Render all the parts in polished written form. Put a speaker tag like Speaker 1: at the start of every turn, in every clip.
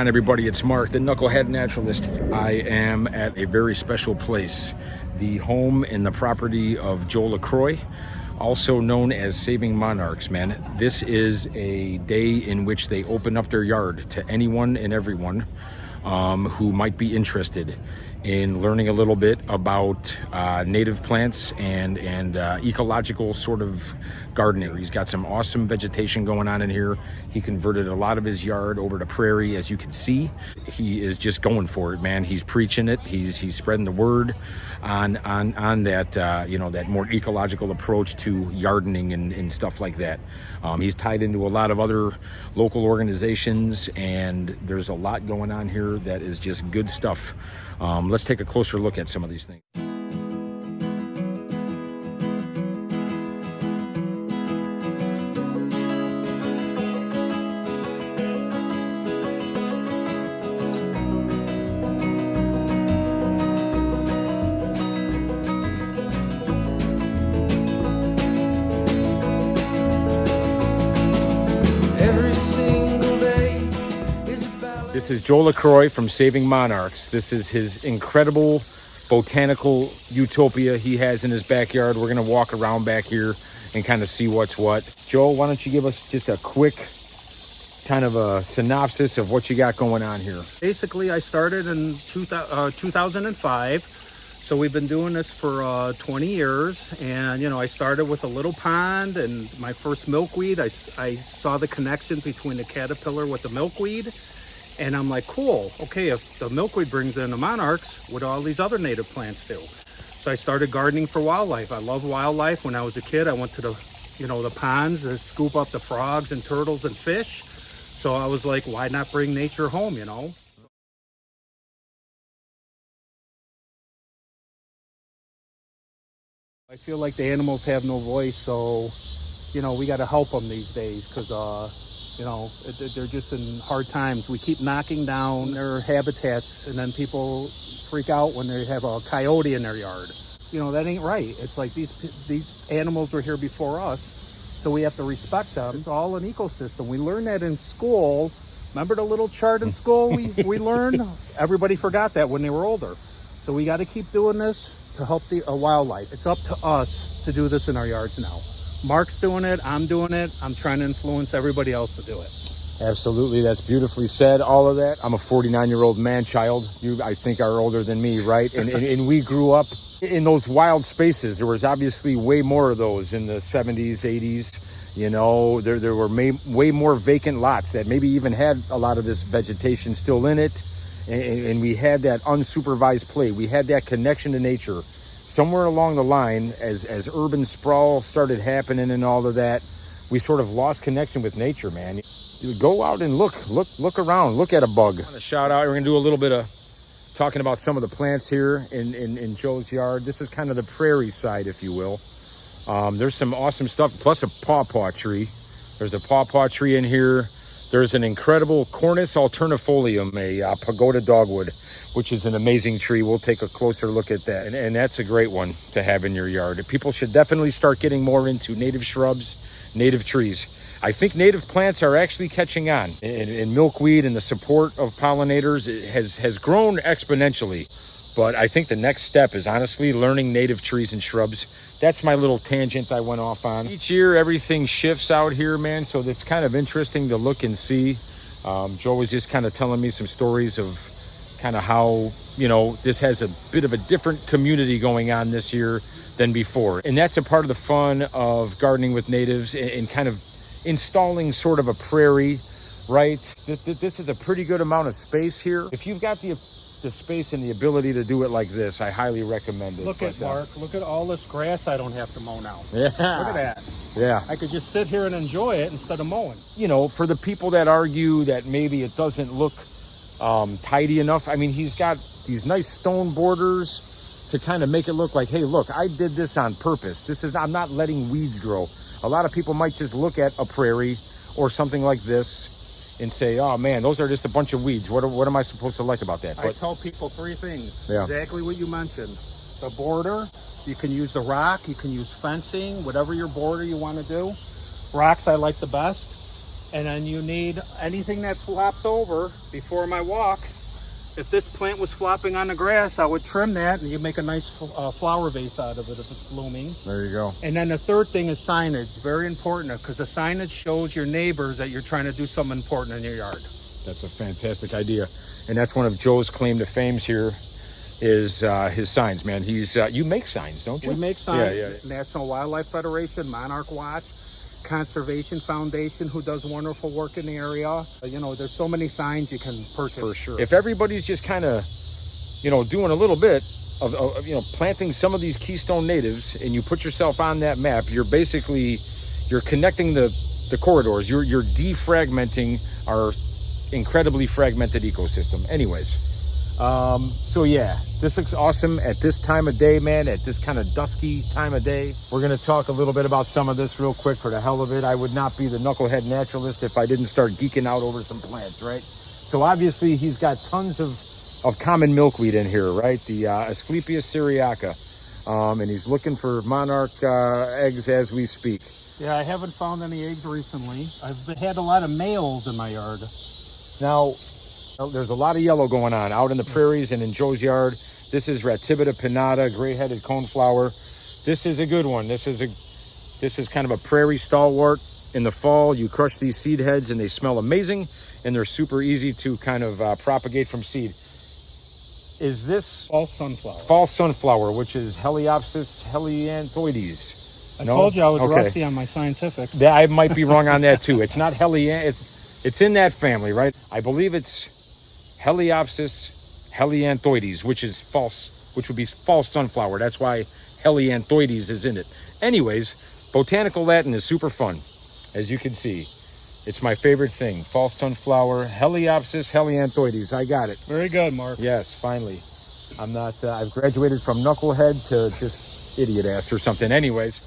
Speaker 1: on, everybody? It's Mark, the Knucklehead Naturalist. I am at a very special place, the home and the property of Joel LaCroix, also known as Saving Monarchs, man. This is a day in which they open up their yard to anyone and everyone who might be interested in learning a little bit about native plants and ecological sort of gardening. He's got some awesome vegetation going on in here. He converted a lot of his yard over to prairie, as you can see. He is just going for it, man. He's preaching it. He's spreading the word on that that more ecological approach to gardening and stuff like that. He's tied into a lot of other local organizations, and there's a lot going on here that is just good stuff. Let's take a closer look at some of these things. This is Joel LaCroix from Saving Monarchs. This is his incredible botanical utopia he has in his backyard. We're going to walk around back here and kind of see what's what. Joel, why don't you give us just a quick kind of a synopsis of what you got going on here?
Speaker 2: Basically, I started in 2005. So we've been doing this for 20 years. And, I started with a little pond and my first milkweed. I saw the connection between the caterpillar with the milkweed. And I'm like, cool, okay, if the milkweed brings in the monarchs, what do all these other native plants do? So I started gardening for wildlife. I love wildlife. When I was a kid, I went to the ponds to scoop up the frogs and turtles and fish. So I was like, why not bring nature home, I feel like the animals have no voice, so, we got to help them these days because, they're just in hard times. We keep knocking down their habitats, and then people freak out when they have a coyote in their yard. That ain't right. It's like these animals were here before us, so we have to respect them. It's all an ecosystem. We learned that in school. Remember the little chart in school we learned? Everybody forgot that when they were older. So we got to keep doing this to help the wildlife. It's up to us to do this in our yards now. Mark's doing it, I'm doing it, I'm trying to influence everybody else to do it.
Speaker 1: Absolutely, that's beautifully said, all of that. I'm a 49-year-old man-child. You, I think, are older than me, right? And we grew up in those wild spaces. There was obviously way more of those in the 70s, 80s. There were way more vacant lots that maybe even had a lot of this vegetation still in it. And we had that unsupervised play. We had that connection to nature. Somewhere along the line, as urban sprawl started happening and all of that, we sort of lost connection with nature, man. Go out and look around, look at a bug. I want to shout out, we're going to do a little bit of talking about some of the plants here in Joe's yard. This is kind of the prairie side, if you will. There's some awesome stuff, plus a pawpaw tree. There's a pawpaw tree in here. There's an incredible Cornus alternifolium, a pagoda dogwood, which is an amazing tree. We'll take a closer look at that. And that's a great one to have in your yard. People should definitely start getting more into native shrubs, native trees. I think native plants are actually catching on. And milkweed and the support of pollinators has grown exponentially. But I think the next step is honestly learning native trees and shrubs. That's my little tangent I went off on. Each year, everything shifts out here, man. So it's kind of interesting to look and see. Joe was just kind of telling me some stories of kind of how, this has a bit of a different community going on this year than before. And that's a part of the fun of gardening with natives and kind of installing sort of a prairie, right? This is a pretty good amount of space here. If you've got the space and the ability to do it like this, I highly recommend it.
Speaker 2: Look at Mark, look at all this grass I don't have to mow now.
Speaker 1: Yeah.
Speaker 2: Look at that.
Speaker 1: Yeah.
Speaker 2: I could just sit here and enjoy it instead of mowing.
Speaker 1: For the people that argue that maybe it doesn't look tidy enough, I mean, he's got these nice stone borders to kind of make it look like, hey, look, I did this on purpose. I'm not letting weeds grow. A lot of people might just look at a prairie or something like this and say, oh man, those are just a bunch of weeds. What am I supposed to like about that?
Speaker 2: I tell people three things.
Speaker 1: Yeah.
Speaker 2: Exactly what you mentioned. The border, you can use the rock, you can use fencing, whatever your border you want to do. Rocks I like the best. And then you need anything that flops over before my walk. If this plant was flopping on the grass, I would trim that and you make a nice flower vase out of it if it's blooming.
Speaker 1: There you go.
Speaker 2: And then the third thing is signage. Very important, because the signage shows your neighbors that you're trying to do something important in your yard.
Speaker 1: That's a fantastic idea. And that's one of Joe's claim to fame here is his signs, man. You make signs, don't you?
Speaker 2: We make signs.
Speaker 1: Yeah.
Speaker 2: National Wildlife Federation, Monarch Watch, Conservation Foundation, who does wonderful work in the area. There's so many signs you can purchase.
Speaker 1: For sure. If everybody's just kind of, doing a little bit of planting some of these keystone natives, and you put yourself on that map, you're connecting the corridors. You're defragmenting our incredibly fragmented ecosystem. Anyways, so yeah, this looks awesome at this time of day, man, at this kind of dusky time of day. We're going to talk a little bit about some of this real quick for the hell of it. I would not be the Knucklehead Naturalist if I didn't start geeking out over some plants, right? So obviously he's got tons of common milkweed in here, right? The Asclepias syriaca, and he's looking for monarch eggs as we speak.
Speaker 2: Yeah, I haven't found any eggs recently. I've had a lot of males in my yard.
Speaker 1: Now, there's a lot of yellow going on out in the prairies and in Joe's yard. This is Ratibida pinnata, gray-headed coneflower. This is a good one. This is kind of a prairie stalwart. In the fall, you crush these seed heads and they smell amazing, and they're super easy to kind of propagate from seed. Is this
Speaker 2: false sunflower?
Speaker 1: False sunflower, which is Heliopsis helianthoides.
Speaker 2: I told you I was rusty on my scientific.
Speaker 1: I might be wrong on that too. It's not It's in that family, right? I believe it's Heliopsis helianthoides, which would be false sunflower. That's why helianthoides is in it. Anyways, botanical Latin is super fun, as you can see. It's my favorite thing. False sunflower, Heliopsis helianthoides. I got it.
Speaker 2: Very good, Mark.
Speaker 1: Yes, finally. I've graduated from knucklehead to just idiot ass or something. Anyways,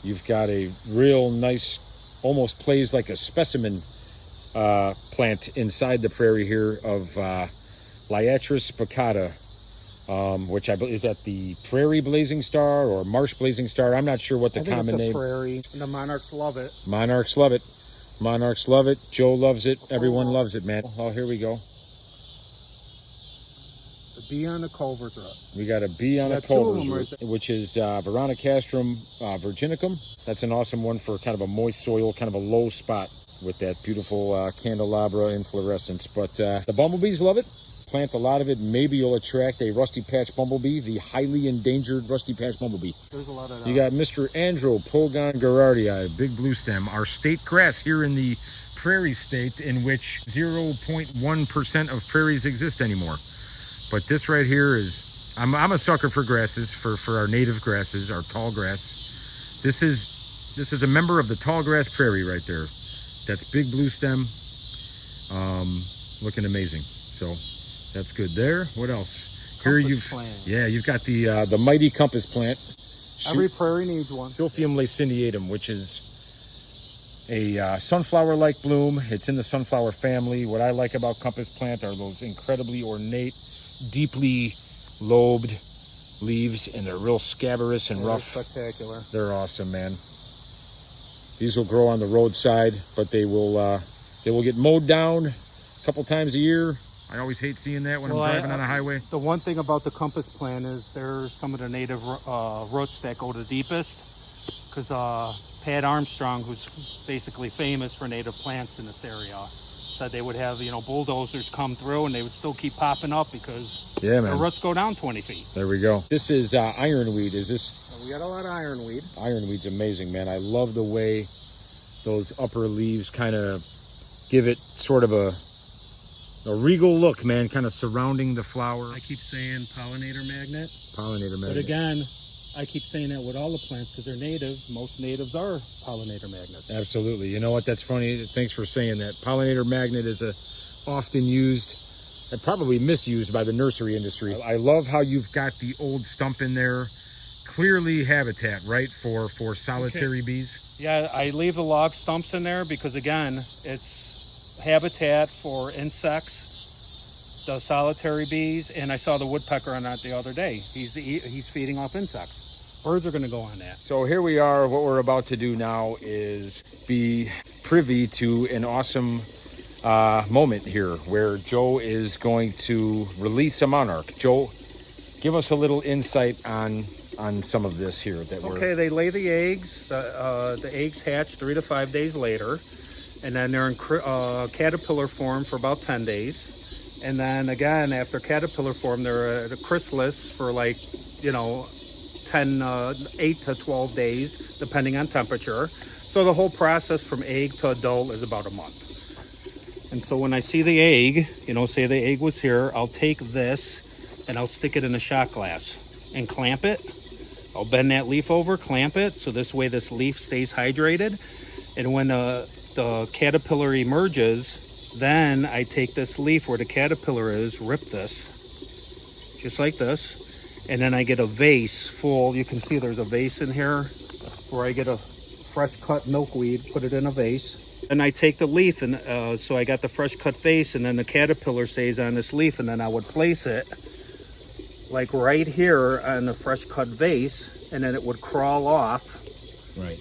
Speaker 1: you've got a real nice, almost plays like a specimen plant inside the prairie here of Liatris spicata, which I believe is that the prairie blazing star or marsh blazing star. I'm not sure what the common name.
Speaker 2: Prairie, and the monarchs love it.
Speaker 1: Monarchs love it. Monarchs love it. Joe loves it. Everyone loves it, man. Oh, here we go.
Speaker 2: The bee on the culver's rut.
Speaker 1: We got a bee on a culver's rut, which is Veronicastrum virginicum. That's an awesome one for kind of a moist soil, kind of a low spot with that beautiful candelabra inflorescence. But the bumblebees love it. Plant a lot of it. Maybe you'll attract a rusty patch bumblebee, the highly endangered rusty patch bumblebee.
Speaker 2: There's a lot of that.
Speaker 1: You got Mr. Andro Pulgon Gerardii, big blue stem, our state grass here in the prairie state, in which 0.1% of prairies exist anymore. But this right here is, I'm a sucker for grasses, for our native grasses, our tall grass. This is a member of the tall grass prairie right there. That's big blue stem, looking amazing. So that's good there. What else? You've got the mighty compass plant.
Speaker 2: Every prairie needs one.
Speaker 1: Silphium laciniatum, which is a sunflower-like bloom. It's in the sunflower family. What I like about compass plant are those incredibly ornate, deeply lobed leaves, and they're real scabrous and rough.
Speaker 2: Spectacular.
Speaker 1: They're awesome, man. These will grow on the roadside, but they will get mowed down a couple times a year. I always hate seeing that when I'm driving on a highway.
Speaker 2: The one thing about the compass plant is there's some of the native roots that go the deepest, because Pat Armstrong, who's basically famous for native plants in this area, said they would have bulldozers come through and they would still keep popping up because the roots go down 20 feet.
Speaker 1: There we go. This is ironweed. Is this?
Speaker 2: We got a lot of ironweed.
Speaker 1: Ironweed's amazing, man. I love the way those upper leaves kind of give it sort of a regal look, man, kind of surrounding the flower.
Speaker 2: I keep saying pollinator magnet.
Speaker 1: Pollinator magnet.
Speaker 2: But again, I keep saying that with all the plants because they're native. Most natives are pollinator magnets.
Speaker 1: Absolutely. You know what? That's funny. Thanks for saying that. Pollinator magnet is often used and probably misused by the nursery industry. I love how you've got the old stump in there. Clearly habitat, right, for solitary bees?
Speaker 2: Yeah, I leave the log stumps in there because, again, it's habitat for insects, the solitary bees, and I saw the woodpecker on that the other day. He's feeding off insects. Birds are going to go on that.
Speaker 1: So here we are. What we're about to do now is be privy to an awesome moment here where Joe is going to release a monarch. Joe, give us a little insight on some of this here.
Speaker 2: Okay, they lay the eggs. The eggs hatch 3 to 5 days later, and then they're in caterpillar form for about 10 days. And then again, after caterpillar form, they're at a chrysalis for like, 8 to 12 days, depending on temperature. So the whole process from egg to adult is about a month. And so when I see the egg, say the egg was here, I'll take this and I'll stick it in a shot glass and clamp it. I'll bend that leaf over, clamp it, so this way this leaf stays hydrated. And when the caterpillar emerges, then I take this leaf where the caterpillar is, rip this, just like this, and then I get a vase full. You can see there's a vase in here where I get a fresh cut milkweed, put it in a vase. And I take the leaf, and so I got the fresh cut vase, and then the caterpillar stays on this leaf, and then I would place it like right here on the fresh cut vase, and then it would crawl off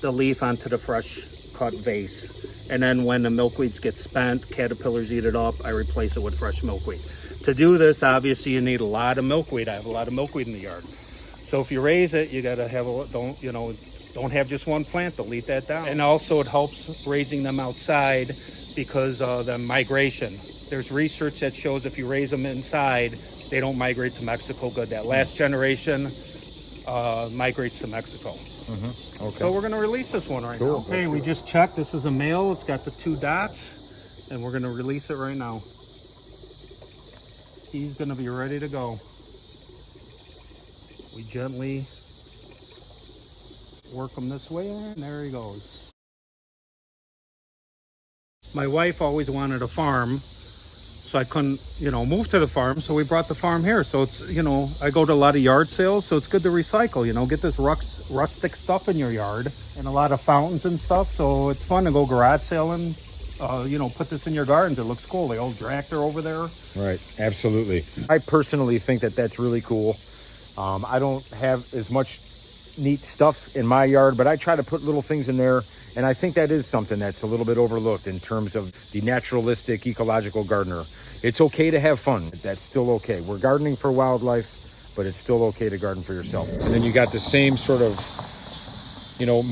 Speaker 2: the leaf onto the fresh cut vase. And then when the milkweeds get spent, caterpillars eat it up, I replace it with fresh milkweed. To do this, obviously you need a lot of milkweed. I have a lot of milkweed in the yard. So if you raise it, you gotta have don't have just one plant, they'll eat that down. And also it helps raising them outside because of the migration. There's research that shows if you raise them inside, they don't migrate to Mexico good. That last generation migrates to Mexico.
Speaker 1: Mm-hmm. Okay.
Speaker 2: So we're going to release this one right now. Okay, we just checked. This is a male. It's got the 2 dots, and we're going to release it right now. He's going to be ready to go. We gently work him this way, and there he goes. My wife always wanted a farm, so I couldn't, move to the farm. So we brought the farm here. So it's, I go to a lot of yard sales, so it's good to recycle, get this rustic stuff in your yard and a lot of fountains and stuff. So it's fun to go garage selling, put this in your gardens. It looks cool. The old tractor over there.
Speaker 1: Right. Absolutely. I personally think that that's really cool. I don't have as much neat stuff in my yard, but I try to put little things in there. And I think that is something that's a little bit overlooked in terms of the naturalistic, ecological gardener. It's okay to have fun. That's still okay. We're gardening for wildlife, but it's still okay to garden for yourself. And then you got the same sort of,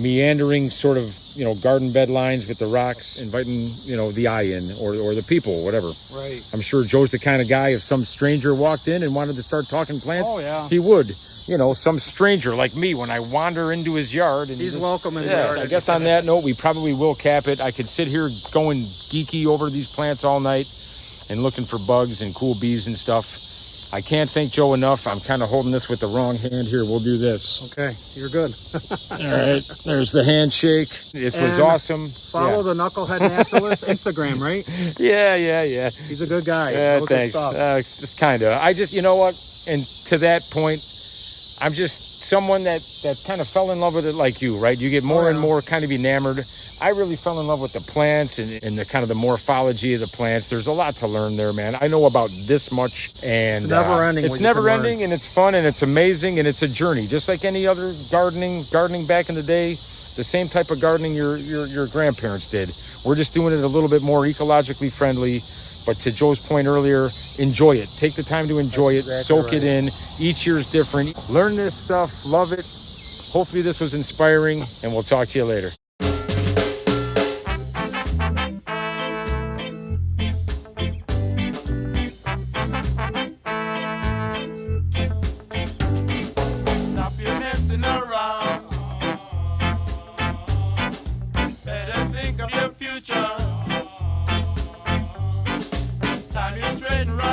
Speaker 1: meandering sort of, garden bed lines with the rocks, inviting, the eye in or the people, whatever.
Speaker 2: Right.
Speaker 1: I'm sure Joe's the kind of guy, if some stranger walked in and wanted to start talking plants, he would. Some stranger like me, when I wander into his yard. And
Speaker 2: he's welcome in the yard.
Speaker 1: I guess on that note, we probably will cap it. I could sit here going geeky over these plants all night and looking for bugs and cool bees and stuff. I can't thank Joe enough. I'm kind of holding this with the wrong hand here. We'll do this.
Speaker 2: Okay, you're good.
Speaker 1: All right, there's the handshake. This was awesome.
Speaker 2: Follow the Knucklehead Naturalist Instagram, right?
Speaker 1: Yeah.
Speaker 2: He's a good guy.
Speaker 1: Yeah, thanks. It's just kind of. I just, what? And to that point, I'm just someone that kind of fell in love with it like you, right? You get more and more kind of enamored. I really fell in love with the plants and the kind of the morphology of the plants. There's a lot to learn there, man. I know about this much, and
Speaker 2: it's never ending.
Speaker 1: It's never ending, and it's fun, and it's amazing, and it's a journey, just like any other gardening back in the day. The same type of gardening your grandparents did. We're just doing it a little bit more ecologically friendly. But to Joe's point earlier, enjoy it. Take the time to enjoy it. Soak it in. Each year's different. Learn this stuff. Love it. Hopefully this was inspiring, and we'll talk to you later.
Speaker 3: Stop your messing around. Better think of your future. Time is straight and right.